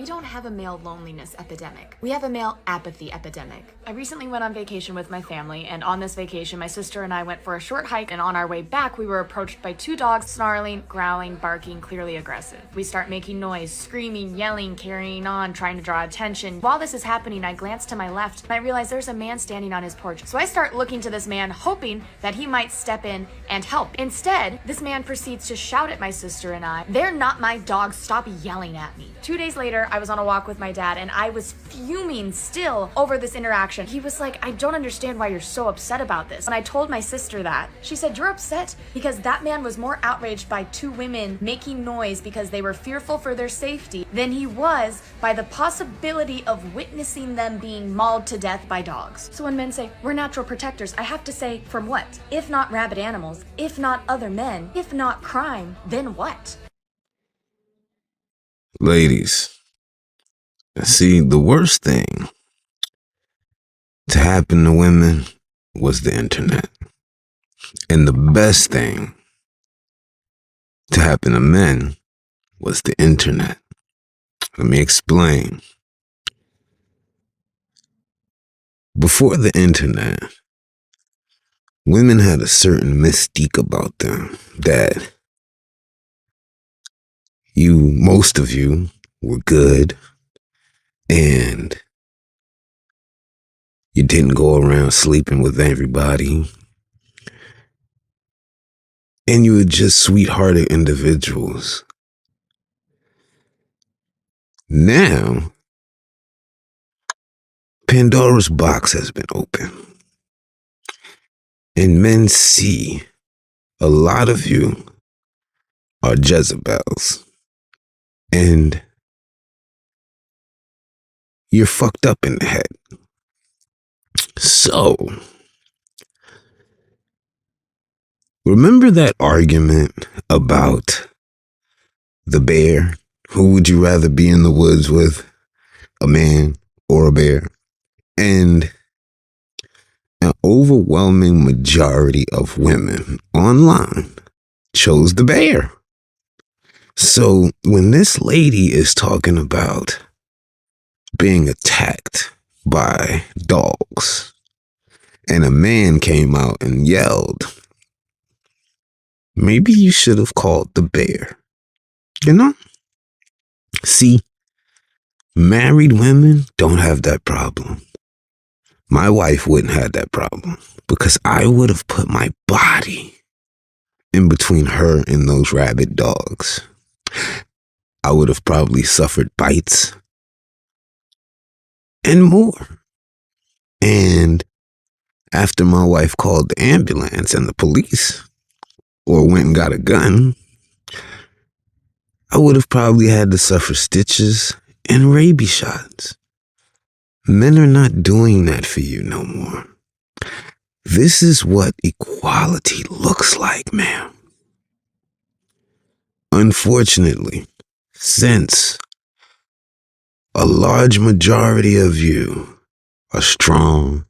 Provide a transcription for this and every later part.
We don't have a male loneliness epidemic. We have a male apathy epidemic. I recently went on vacation with my family, and on this vacation, my sister and I went for a short hike, and on our way back, we were approached by two dogs snarling, growling, barking, clearly aggressive. We start making noise, screaming, yelling, carrying on, trying to draw attention. While this is happening, I glance to my left, and I realize there's a man standing on his porch. So I start looking to this man, hoping that he might step in and help. Instead, this man proceeds to shout at my sister and I, "They're not my dogs, stop yelling at me." 2 days later, I was on a walk with my dad, and I was fuming still over this interaction. He was like, "I don't understand why you're so upset about this." When I told my sister that, she said, "You're upset because that man was more outraged by two women making noise because they were fearful for their safety than he was by the possibility of witnessing them being mauled to death by dogs." So when men say, "We're natural protectors," I have to say, from what? If not rabid animals, if not other men, if not crime, then what? Ladies, see, the worst thing to happen to women was the internet. And the best thing to happen to men was the internet. Let me explain. Before the internet, women had a certain mystique about them that most of you were good, and you didn't go around sleeping with everybody, and you were just sweethearted individuals. Now, Pandora's box has been opened, and men see a lot of you are Jezebels, and you're fucked up in the head. So, remember that argument about the bear? Who would you rather be in the woods with, a man or a bear? And an overwhelming majority of women online chose the bear. So when this lady is talking about being attacked by dogs, and a man came out and yelled, maybe you should have called the bear. You know? See, married women don't have that problem. My wife wouldn't have that problem because I would have put my body in between her and those rabid dogs. I would have probably suffered bites and more. And after my wife called the ambulance and the police, or went and got a gun, I would have probably had to suffer stitches and rabies shots. Men are not doing that for you no more. This is what equality looks like, ma'am. Unfortunately, since a large majority of you are strong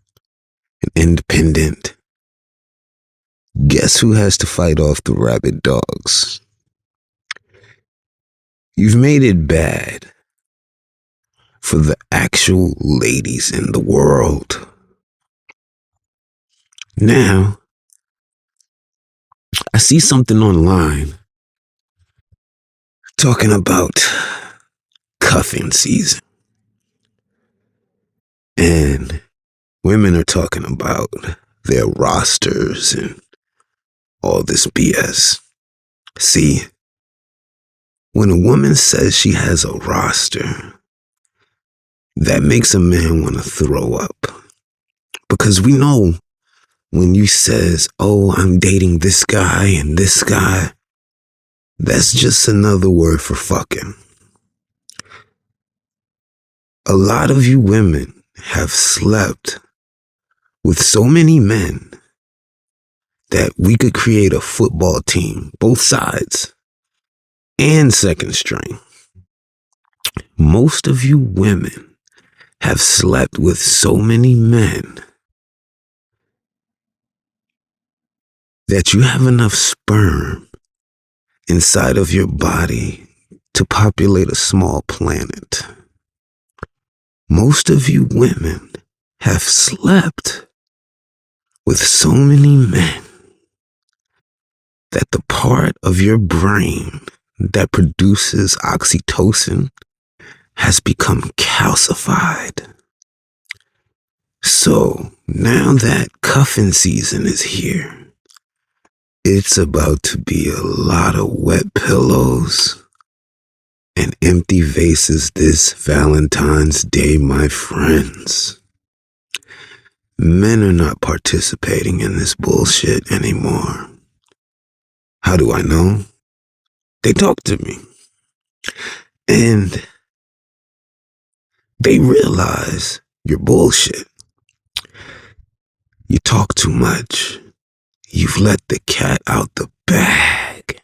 and independent, guess who has to fight off the rabid dogs? You've made it bad for the actual ladies in the world. Now, I see something online talking about cuffing season. And women are talking about their rosters and all this BS. See, when a woman says she has a roster, that makes a man want to throw up. Because we know when you says, "Oh, I'm dating this guy and this guy," that's just another word for fucking. A lot of you women have slept with so many men that we could create a football team, both sides, and second string. Most of you women have slept with so many men that you have enough sperm inside of your body to populate a small planet. most of you women have slept with so many men that the part of your brain that produces oxytocin has become calcified. So now that cuffing season is here, it's about to be a lot of wet pillows and empty vases this Valentine's Day, my friends. Men are not participating in this bullshit anymore. How do I know? They talk to me. And they realize you're bullshit. You talk too much. You've let the cat out the bag.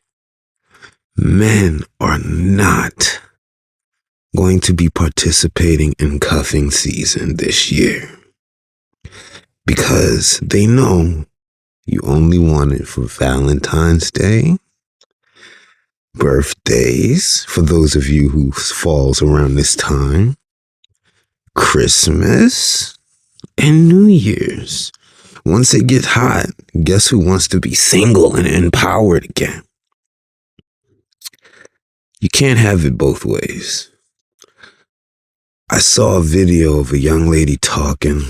Men are not going to be participating in cuffing season this year because they know you only want it for Valentine's Day, birthdays, for those of you who falls around this time, Christmas, and New Year's. Once it gets hot, guess who wants to be single and empowered again? You can't have it both ways. I saw a video of a young lady talking,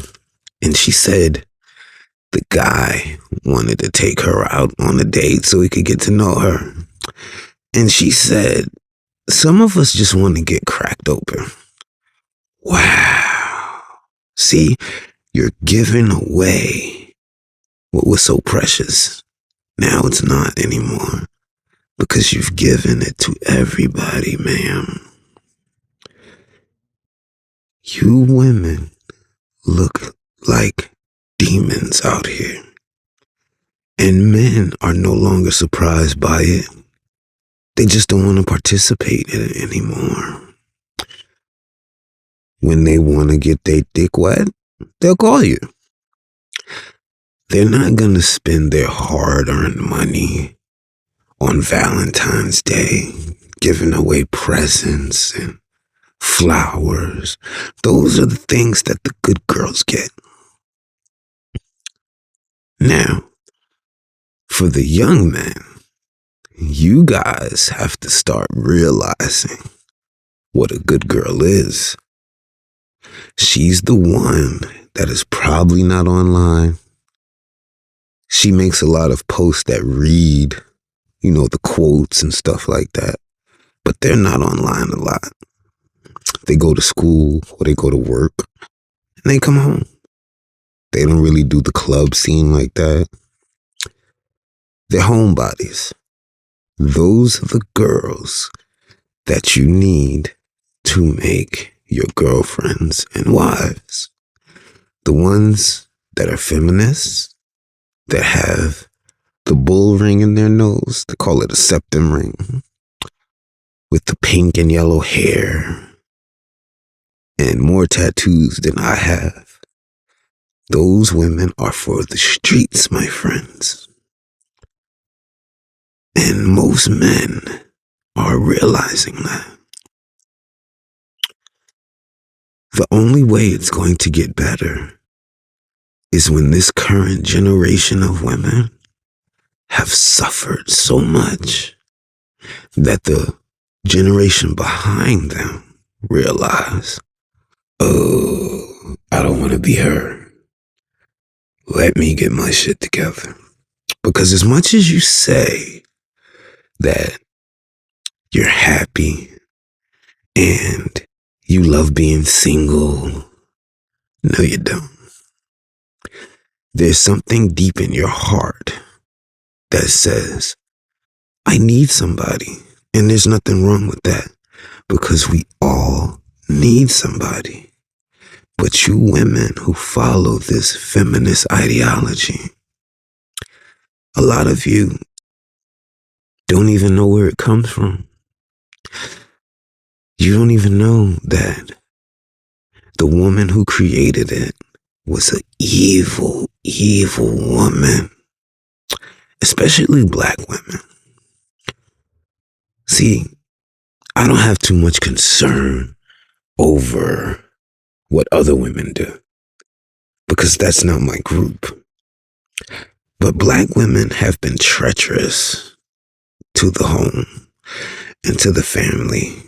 and she said the guy wanted to take her out on a date so he could get to know her. And she said, some of us just want to get cracked open. Wow. See, you're giving away what was so precious. Now it's not anymore because you've given it to everybody, ma'am. You women look like demons out here, and men are no longer surprised by it. They just don't want to participate in it anymore. When they want to get their dick wet, they'll call you. They're not going to spend their hard-earned money on Valentine's Day giving away presents and flowers. Those are the things that the good girls get. Now, for the young men, you guys have to start realizing what a good girl is. She's the one that is probably not online. She makes a lot of posts that read, the quotes and stuff like that, but they're not online a lot. They go to school or they go to work and they come home. They don't really do the club scene like that. They're homebodies. Those are the girls that you need to make your girlfriends and wives. The ones that are feminists, that have the bull ring in their nose. They call it a septum ring. With the pink and yellow hair and more tattoos than I have. Those women are for the streets, my friends. And most men are realizing that. The only way it's going to get better is when this current generation of women have suffered so much that the generation behind them realize, oh, I don't want to be her. Let me get my shit together. Because as much as you say that you're happy and you love being single, no, you don't. There's something deep in your heart that says, I need somebody. And there's nothing wrong with that because we all need somebody. But you women who follow this feminist ideology, a lot of you don't even know where it comes from. You don't even know that the woman who created it was an evil, evil woman, especially black women. See, I don't have too much concern over what other women do, because that's not my group. But black women have been treacherous to the home and to the family.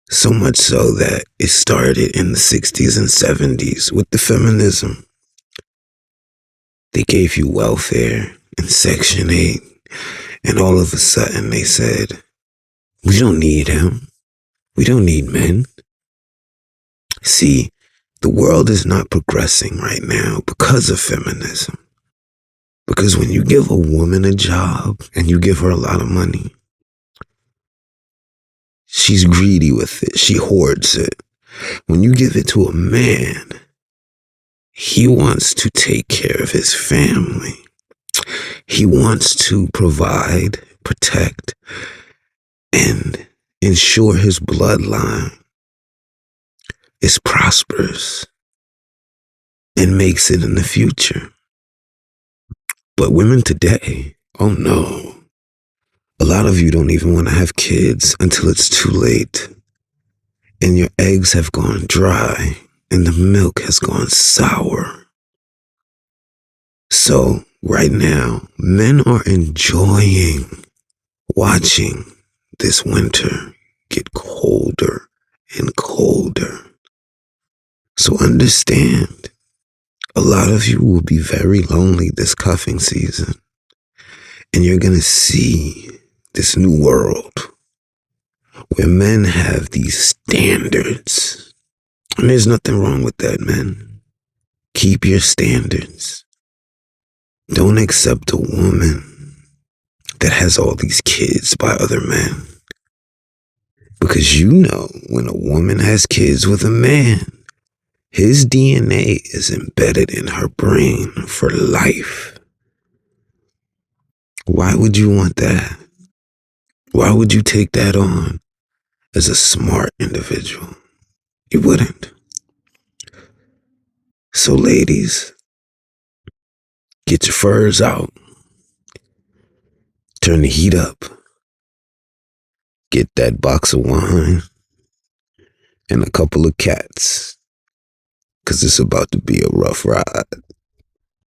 So much so that it started in the 60s and 70s with the feminism. They gave you welfare and Section 8, and all of a sudden they said, we don't need him. We don't need men. See, the world is not progressing right now because of feminism. Because when you give a woman a job and you give her a lot of money, she's greedy with it. She hoards it. When you give it to a man, he wants to take care of his family. He wants to provide, protect, and ensure his bloodline is prosperous and makes it in the future. But women today, oh no. A lot of you don't even want to have kids until it's too late. And your eggs have gone dry and the milk has gone sour. So right now, men are enjoying watching this winter get colder and colder. So understand, a lot of you will be very lonely this cuffing season. And you're going to see this new world where men have these standards. And there's nothing wrong with that, men. Keep your standards. Don't accept a woman that has all these kids by other men. Because you know when a woman has kids with a man, his DNA is embedded in her brain for life. Why would you want that? Why would you take that on as a smart individual? You wouldn't. So ladies, get your furs out. Turn the heat up. Get that box of wine and a couple of cats, 'cause it's about to be a rough ride.